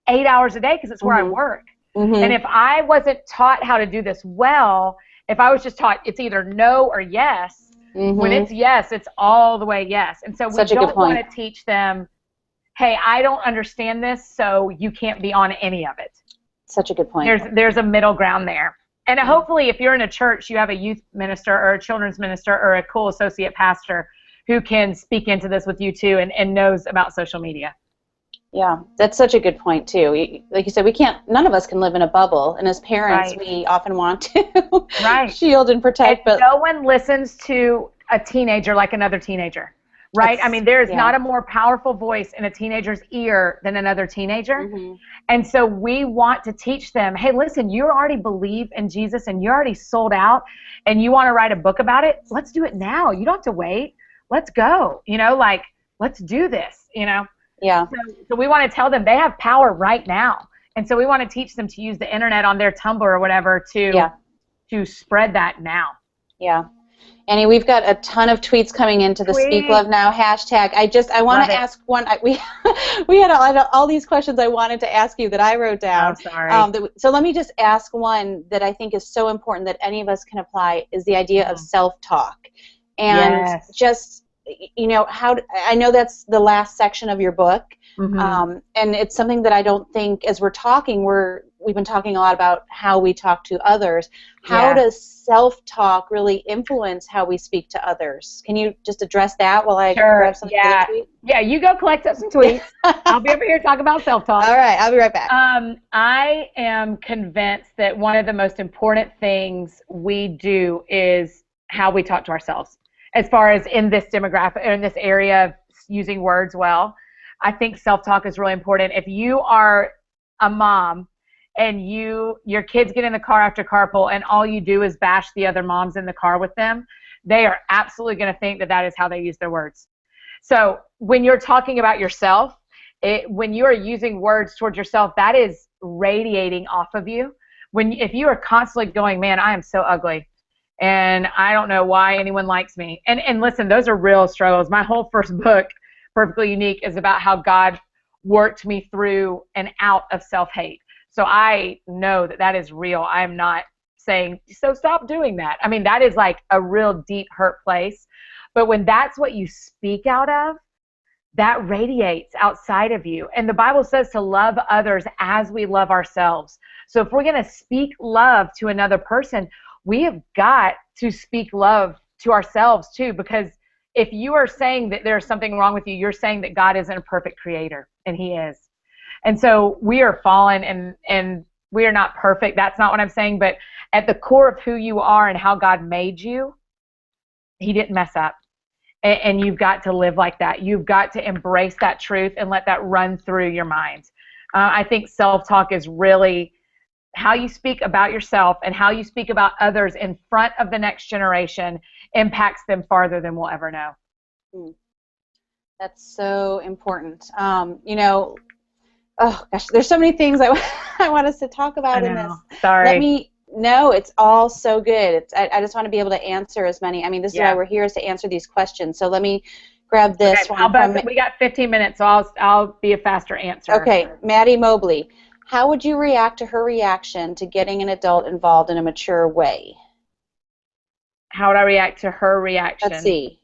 8 hours a day because it's where I work. And if I wasn't taught how to do this well, if I was just taught it's either no or yes, when it's yes, it's all the way yes. And so we don't want to teach them, hey, I don't understand this, so you can't be on any of it. Such a good point. There's a middle ground there. And hopefully if you're in a church, you have a youth minister or a children's minister or a cool associate pastor who can speak into this with you too and knows about social media. Yeah, that's such a good point too. Like you said, none of us can live in a bubble, and as parents, we often want to shield and protect. But no one listens to a teenager like another teenager, right? I mean, there is not a more powerful voice in a teenager's ear than another teenager. And so we want to teach them, hey, listen, you already believe in Jesus and you're already sold out and you want to write a book about it. Let's do it now. You don't have to wait. Let's go. You know, like, let's do this, you know? Yeah. So we want to tell them they have power right now. And so we want to teach them to use the internet on their Tumblr or whatever to spread that now. Yeah. Annie, we've got a ton of tweets coming into the Speak Love Now hashtag. I want to ask one. We had all these questions I wanted to ask you that I wrote down. I'm sorry. So let me just ask one that I think is so important that any of us can apply is the idea of self-talk. And just you know, I know that's the last section of your book, and it's something that I don't think, as we're talking, we've been talking a lot about how we talk to others. How does self-talk really influence how we speak to others? Can you just address that while I grab some other tweets? Yeah, you go collect up some tweets. I'll be over here talking about self-talk. All right, I'll be right back. I am convinced that one of the most important things we do is how we talk to ourselves. As far as in this demographic, or in this area of using words well, I think self-talk is really important. If you are a mom and your kids get in the car after carpool and all you do is bash the other moms in the car with them, they are absolutely going to think that that is how they use their words. So when you're talking about yourself, when you are using words towards yourself, that is radiating off of you. If you are constantly going, man, I am so ugly, and I don't know why anyone likes me. And listen, those are real struggles. My whole first book, Perfectly Unique, is about how God worked me through and out of self-hate. So I know that that is real. I am not saying, so stop doing that. I mean, that is like a real deep hurt place. But when that's what you speak out of, that radiates outside of you. And the Bible says to love others as we love ourselves. So if we're going to speak love to another person, we have got to speak love to ourselves too, because if you are saying that there's something wrong with you, you're saying that God isn't a perfect creator, and he is. And so we are fallen, and we are not perfect. That's not what I'm saying. But at the core of who you are and how God made you, he didn't mess up. And you've got to live like that. You've got to embrace that truth and let that run through your mind. I think self-talk is really how you speak about yourself and how you speak about others in front of the next generation impacts them farther than we'll ever know. That's so important. You know, oh gosh, there's so many things I want us to talk about in this. Sorry. No, it's all so good. I just want to be able to answer as many. I mean, this is why we're here, is to answer these questions. So let me grab this one. We got 15 minutes, so I'll be a faster answer. Okay, Maddie Mobley. How would you react to her reaction to getting an adult involved in a mature way? How would I react to her reaction? Let's see.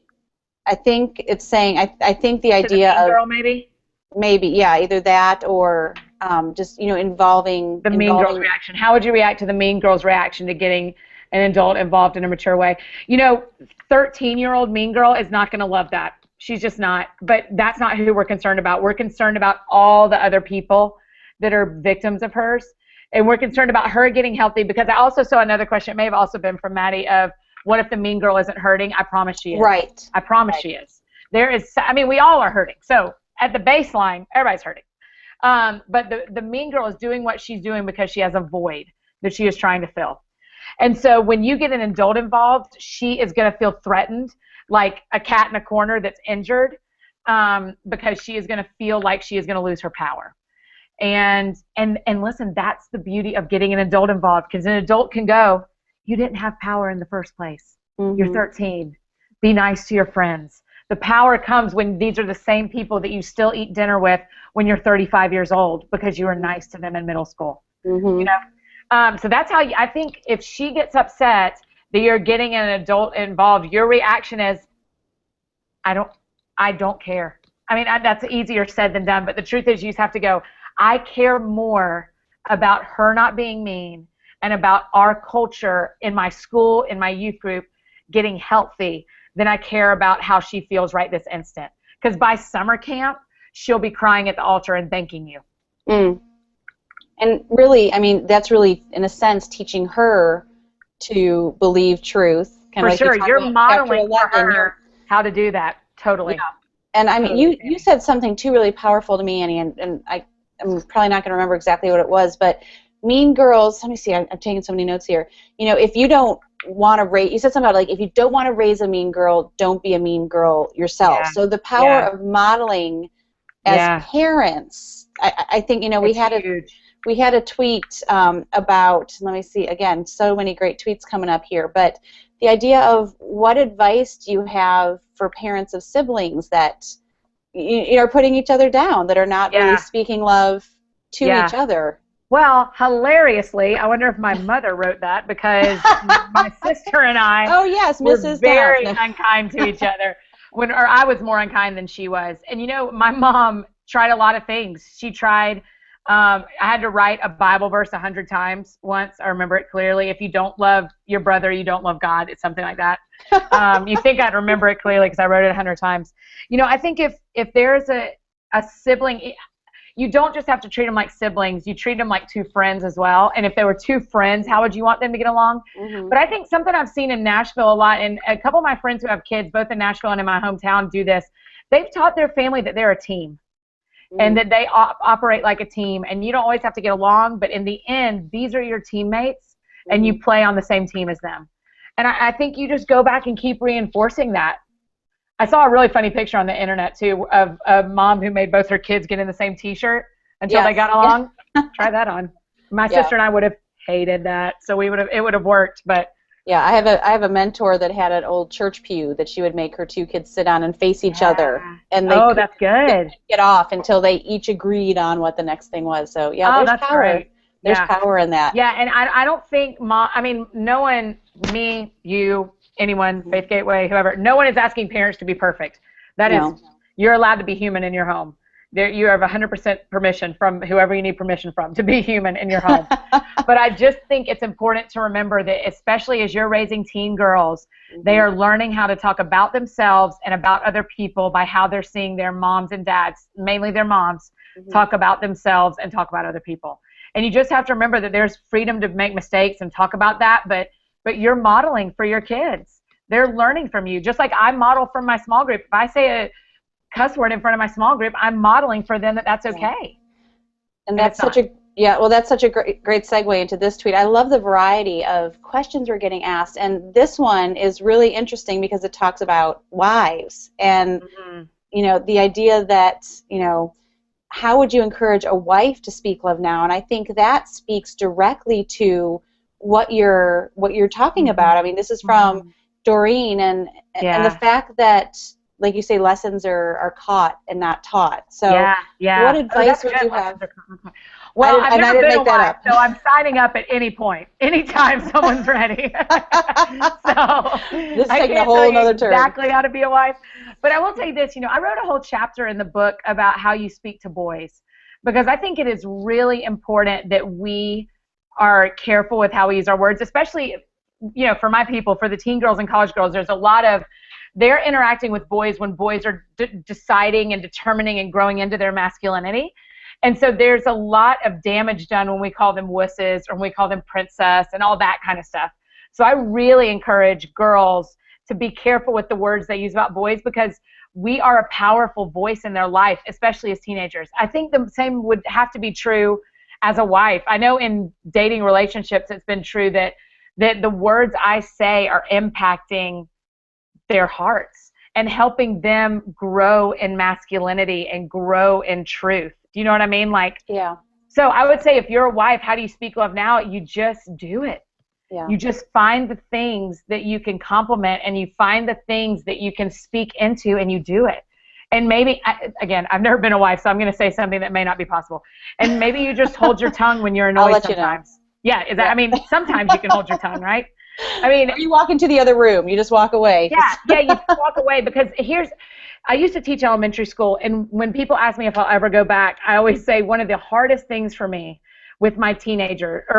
I think it's saying, I think the idea of... girl, maybe? Maybe, yeah, either that or just, you know, involving... The mean girl's reaction. How would you react to the mean girl's reaction to getting an adult involved in a mature way? You know, 13-year-old mean girl is not going to love that. She's just not. But that's not who we're concerned about. We're concerned about all the other people that are victims of hers. And we're concerned about her getting healthy, because I also saw another question, it may have also been from Maddie, of what if the mean girl isn't hurting? I promise she is. Right. I promise she is. There is, I mean, we all are hurting. So at the baseline, everybody's hurting. But the mean girl is doing what she's doing because she has a void that she is trying to fill. And so when you get an adult involved, she is going to feel threatened, like a cat in a corner that's injured, because she is going to feel like she is going to lose her power. And listen, that's the beauty of getting an adult involved, because an adult can go, you didn't have power in the first place. You're 13. Be nice to your friends. The power comes when these are the same people that you still eat dinner with when you're 35 years old, because you were nice to them in middle school. You know? So that's how I think if she gets upset that you're getting an adult involved, your reaction is, I don't care. I mean, that's easier said than done, but the truth is you just have to go, I care more about her not being mean and about our culture in my school, in my youth group, getting healthy than I care about how she feels right this instant. Because by summer camp, she'll be crying at the altar and thanking you. And really, I mean, that's really, in a sense, teaching her to believe truth. For sure, you're modeling for her how to do that. Totally. Yeah. And I mean, you said something too really powerful to me, Annie, and I'm probably not going to remember exactly what it was, but mean girls, let me see, I'm taking so many notes here. You know, if you don't want to raise, you said something about, like, if you don't want to raise a mean girl, don't be a mean girl yourself. Yeah. So the power of modeling as parents, I think, you know, we had a tweet about, let me see, again, so many great tweets coming up here, but the idea of what advice do you have for parents of siblings that you are putting each other down, that are not really speaking love to each other? Well, hilariously, I wonder if my mother wrote that, because my sister and I were very unkind to each other. or I was more unkind than she was. And you know, my mom tried a lot of things. She tried, I had to write a Bible verse 100 times once. I remember it clearly. If you don't love your brother, you don't love God. It's something like that. You think I'd remember it clearly because I wrote it 100 times. You know, I think if there's a sibling, you don't just have to treat them like siblings. You treat them like two friends as well. And if they were two friends, how would you want them to get along? Mm-hmm. But I think something I've seen in Nashville a lot, and a couple of my friends who have kids, both in Nashville and in my hometown, do this. They've taught their family that they're a team. Mm-hmm. And that they operate like a team. And you don't always have to get along, but in the end, these are your teammates, mm-hmm. and you play on the same team as them. And I think you just go back and keep reinforcing that. I saw a really funny picture on the internet, too, of a mom who made both her kids get in the same T-shirt until they got along. Try that on. My sister and I would have hated that, so it would have worked. But yeah, I have a mentor that had an old church pew that she would make her two kids sit on and face each other, and that's good. Get off until they each agreed on what the next thing was. So yeah, there's power. Great. There's power in that. Yeah, and I don't think no one, me, you, anyone, Faith Gateway, whoever, no one is asking parents to be perfect. That is, you're allowed to be human in your home. You have 100% permission from whoever you need permission from to be human in your home. But I just think it's important to remember that, especially as you're raising teen girls, mm-hmm. they are learning how to talk about themselves and about other people by how they're seeing their moms and dads, mainly their moms, mm-hmm. talk about themselves and talk about other people. And you just have to remember that there's freedom to make mistakes and talk about that, but you're modeling for your kids. They're learning from you. Just like I model from my small group. If I say a cuss word in front of my small group, I'm modeling for them that that's okay. And that's such a great segue into this tweet. I love the variety of questions we're getting asked, and this one is really interesting because it talks about wives and mm-hmm. you know, the idea that, you know, how would you encourage a wife to speak love now? And I think that speaks directly to what you're talking mm-hmm. about. I mean, this is from mm-hmm. Doreen, and the fact that, like you say, lessons are caught and not taught. So what advice would you have? Well, I've never been a wife, so I'm signing up at any point, anytime someone's ready. So this is taking a whole other turn. Exactly how to be a wife. But I will tell you this, you know, I wrote a whole chapter in the book about how you speak to boys, because I think it is really important that we are careful with how we use our words, especially, you know, for my people, for the teen girls and college girls. There's a lot of, they're interacting with boys when boys are deciding and determining and growing into their masculinity. And so there's a lot of damage done when we call them wusses or when we call them princess and all that kind of stuff. So I really encourage girls to be careful with the words they use about boys, because we are a powerful voice in their life, especially as teenagers. I think the same would have to be true as a wife. I know in dating relationships it's been true that the words I say are impacting their hearts and helping them grow in masculinity and grow in truth. Do you know what I mean? Like, yeah. So I would say, if you're a wife, how do you speak love now? You just do it. Yeah. You just find the things that you can compliment, and you find the things that you can speak into, and you do it. And maybe, again, I've never been a wife, so I'm going to say something that may not be possible. And maybe you just hold your tongue when you're annoyed sometimes. Yeah, I mean, sometimes you can hold your tongue, right? I mean, or you walk into the other room, you just walk away. Yeah, you just walk away, because I used to teach elementary school, and when people ask me if I'll ever go back, I always say one of the hardest things for me with my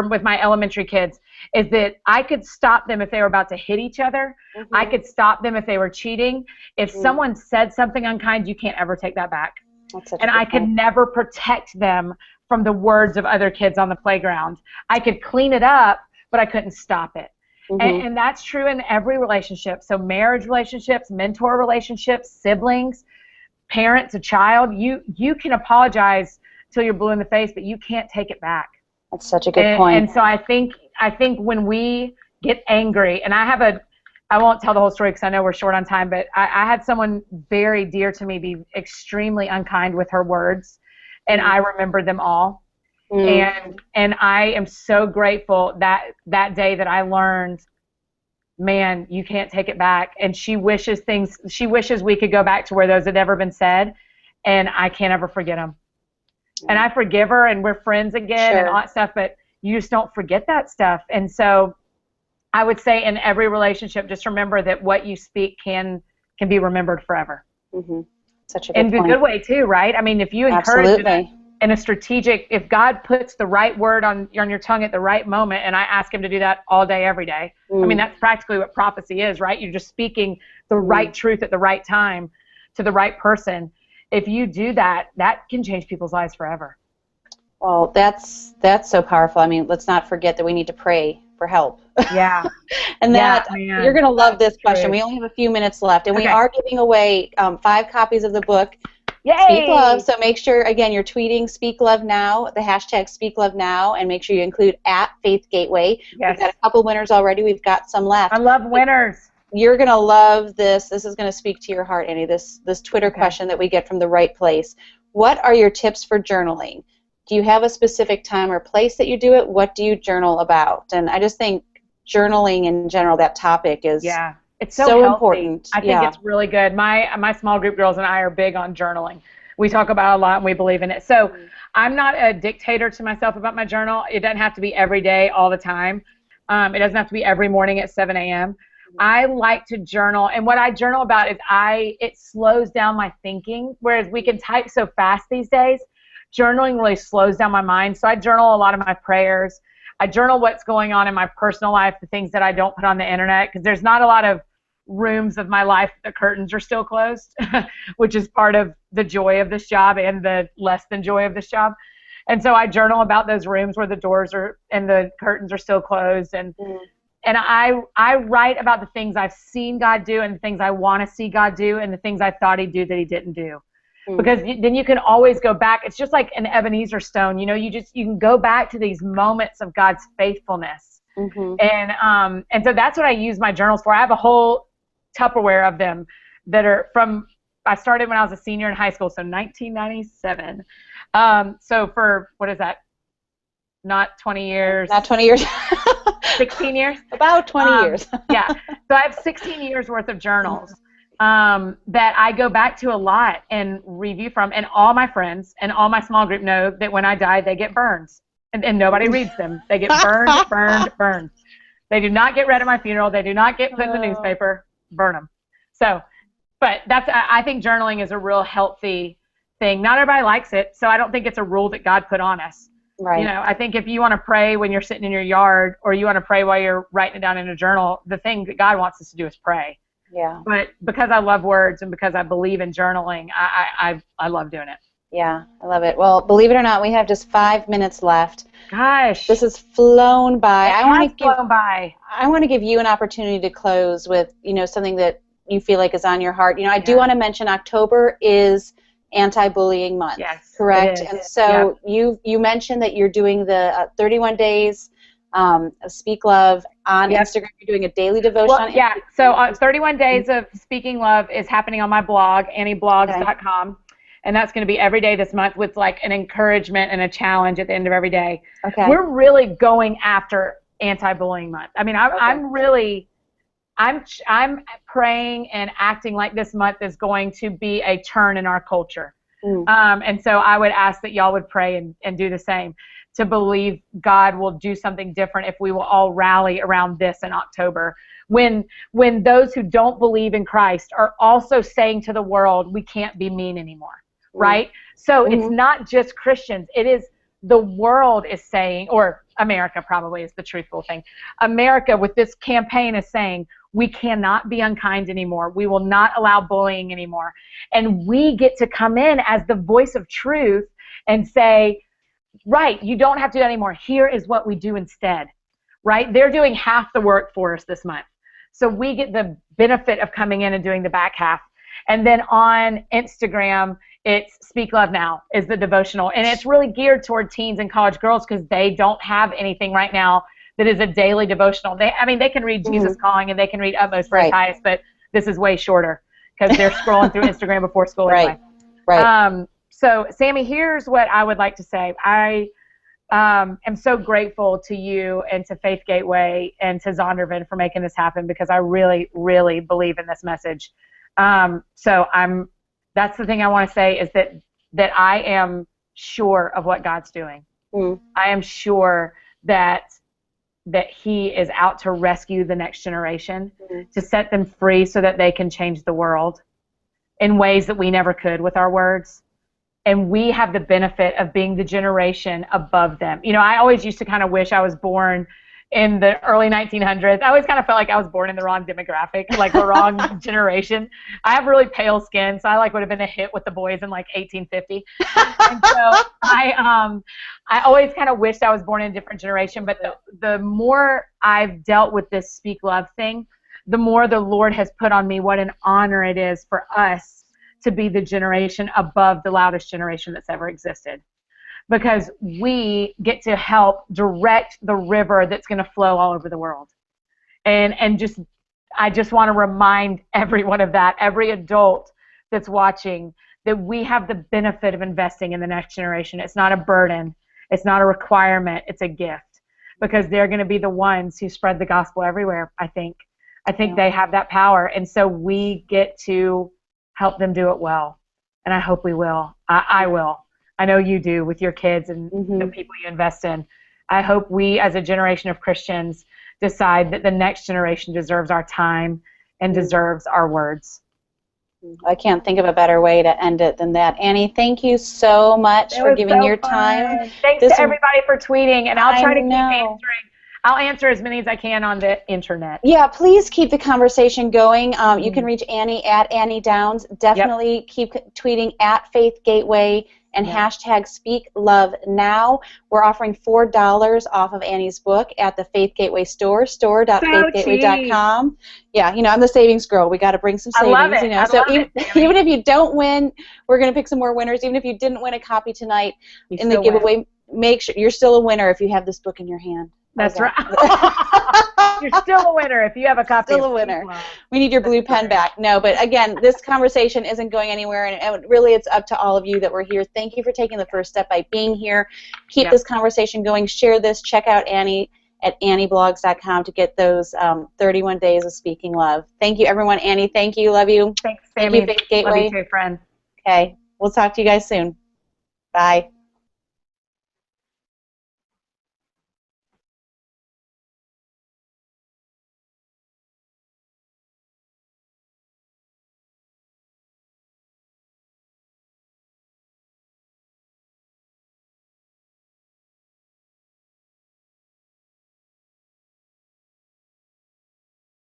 with my elementary kids is that I could stop them if they were about to hit each other. Mm-hmm. I could stop them if they were cheating. If someone said something unkind, you can't ever take that back. And I could never protect them from the words of other kids on the playground. I could clean it up, but I couldn't stop it. Mm-hmm. And that's true in every relationship. So marriage relationships, mentor relationships, siblings, parents, a child, you can apologize till you're blue in the face, but you can't take it back. That's such a good point. And so I think when we get angry, and I won't tell the whole story because I know we're short on time, but I had someone very dear to me be extremely unkind with her words, and I remember them all. And I am so grateful that day that I learned, man, you can't take it back. And she wishes we could go back to where those had never been said, and I can't ever forget them. And I forgive her, and we're friends again and all that stuff, but you just don't forget that stuff. And so I would say in every relationship, just remember that what you speak can can be remembered forever. Mm-hmm. Such a good point. In a good way too, right? I mean, if you encourage it in a strategic, if God puts the right word on your tongue at the right moment, and I ask him to do that all day, every day. I mean, that's practically what prophecy is, right? You're just speaking the right truth at the right time to the right person. If you do that, that can change people's lives forever. Well, that's so powerful. I mean, let's not forget that we need to pray for help. Yeah. And you're going to love this question. We only have a few minutes left, and we are giving away 5 copies of the book, Yay! Speak Love. So make sure, again, you're tweeting Speak Love Now, the hashtag Speak Love Now, and make sure you include @FaithGateway. Yes. We've got a couple winners already. We've got some left. I love winners. You're going to love this. This is going to speak to your heart, Annie, this Twitter question that we get from the right place. What are your tips for journaling? Do you have a specific time or place that you do it? What do you journal about? And I just think journaling in general, that topic is it's so important. I think it's really good. My small group girls and I are big on journaling. We talk about it a lot and we believe in it. So I'm not a dictator to myself about my journal. It doesn't have to be every day all the time. It doesn't have to be every morning at 7 a.m. I like to journal, and what I journal about is it slows down my thinking, whereas we can type so fast these days. Journaling really slows down my mind, so I journal a lot of my prayers. I journal what's going on in my personal life, the things that I don't put on the internet, because there's not a lot of rooms of my life the curtains are still closed, which is part of the joy of this job and the less than joy of this job. And so I journal about those rooms where the doors are and the curtains are still closed, and I write about the things I've seen God do and the things I want to see God do and the things I thought he'd do that he didn't do. Because then you can always go back. It's just like an Ebenezer stone. You know, you can go back to these moments of God's faithfulness. And so that's what I use my journals for. I have a whole Tupperware of them that are I started when I was a senior in high school, so 1997. So for, what is that? Not 20 years. Not 20 years. 16 years? About 20 years. Yeah. So I have 16 years worth of journals that I go back to a lot and review from. And all my friends and all my small group know that when I die, they get burned. And nobody reads them. They get burned. They do not get read at my funeral. They do not get put in the newspaper. Burn them. So, but I think journaling is a real healthy thing. Not everybody likes it, so I don't think it's a rule that God put on us. Right. You know, I think if you want to pray when you're sitting in your yard, or you want to pray while you're writing it down in a journal, the thing that God wants us to do is pray. Yeah. But because I love words and because I believe in journaling, I love doing it. Yeah, I love it. Well, believe it or not, we have just 5 minutes left. Gosh. This has flown by. I want to give you an opportunity to close with, something that you feel like is on your heart. I do want to mention October is Anti-Bullying Month. Yes, correct? And so you mentioned that you're doing the 31 days of Speak Love on Instagram. You're doing a daily devotion on Instagram. So 31 days of Speaking Love is happening on my blog, annieblogs.com. And that's going to be every day this month with like an encouragement and a challenge at the end of every day. Okay. We're really going after Anti-Bullying Month. I mean, I'm praying and acting like this month is going to be a turn in our culture. And so I would ask that y'all would pray and do the same, to believe God will do something different if we will all rally around this in October. When those who don't believe in Christ are also saying to the world, we can't be mean anymore, right? So it's not just Christians. It is the world is saying, or America probably is the truthful thing. America with this campaign is saying, we cannot be unkind anymore. We will not allow bullying anymore. And we get to come in as the voice of truth and say, right, you don't have to do that anymore. Here is what we do instead, right? They're doing half the work for us this month. So we get the benefit of coming in and doing the back half. And then on Instagram, it's Speak Love Now is the devotional. And it's really geared toward teens and college girls because they don't have anything right now that is a daily devotional. They can read Jesus Calling and they can read Utmost for His Highest, but this is way shorter because they're scrolling through Instagram before school anyway. Right. So, Sammy, here's what I would like to say. I am so grateful to you and to Faith Gateway and to Zondervan for making this happen because I really, really believe in this message. That's the thing I want to say is that I am sure of what God's doing. I am sure that that he is out to rescue the next generation, to set them free so that they can change the world in ways that we never could with our words. And we have the benefit of being the generation above them. You know, I always used to kind of wish I was born in the early 1900s. I always kind of felt like I was born in the wrong demographic, like the wrong generation. I have really pale skin, so I like would have been a hit with the boys in like 1850. And so I always kind of wished I was born in a different generation. But the more I've dealt with this Speak Love thing, the more the Lord has put on me what an honor it is for us to be the generation above the loudest generation that's ever existed. Because we get to help direct the river that's going to flow all over the world. And I just want to remind everyone of that, every adult that's watching, that we have the benefit of investing in the next generation. It's not a burden. It's not a requirement. It's a gift. Because they're going to be the ones who spread the gospel everywhere, I think. I think they have that power. And so we get to help them do it well. And I hope we will. I will. I know you do with your kids and the people you invest in. I hope we as a generation of Christians decide that the next generation deserves our time and deserves our words. I can't think of a better way to end it than that. Annie, thank you so much for giving your time. Thanks to everybody for tweeting, and I'll try to keep answering. I'll answer as many as I can on the internet. Yeah, please keep the conversation going. You can reach Annie at Annie Downs. Definitely keep tweeting at Faith Gateway and hashtag Speak Love Now. We're offering $4 off of Annie's book at the Faith Gateway store, store.faithgateway.com. Yeah, you know, I'm the savings girl. We got to bring some savings. I love it. You know, so even if you don't win, we're going to pick some more winners. Even if you didn't win a copy tonight in the giveaway, make sure you're still a winner if you have this book in your hand. That's right. You're still a winner if you have a copy. Still a winner. We need your blue pen back. No, but again, this conversation isn't going anywhere, and really it's up to all of you that were here. Thank you for taking the first step by being here. Keep this conversation going. Share this. Check out Annie at annieblogs.com to get those 31 days of speaking love. Thank you, everyone. Annie, thank you. Love you. Thanks, Sammy. Thank you, Faith Gateway. Love you too, friend. Okay. We'll talk to you guys soon. Bye.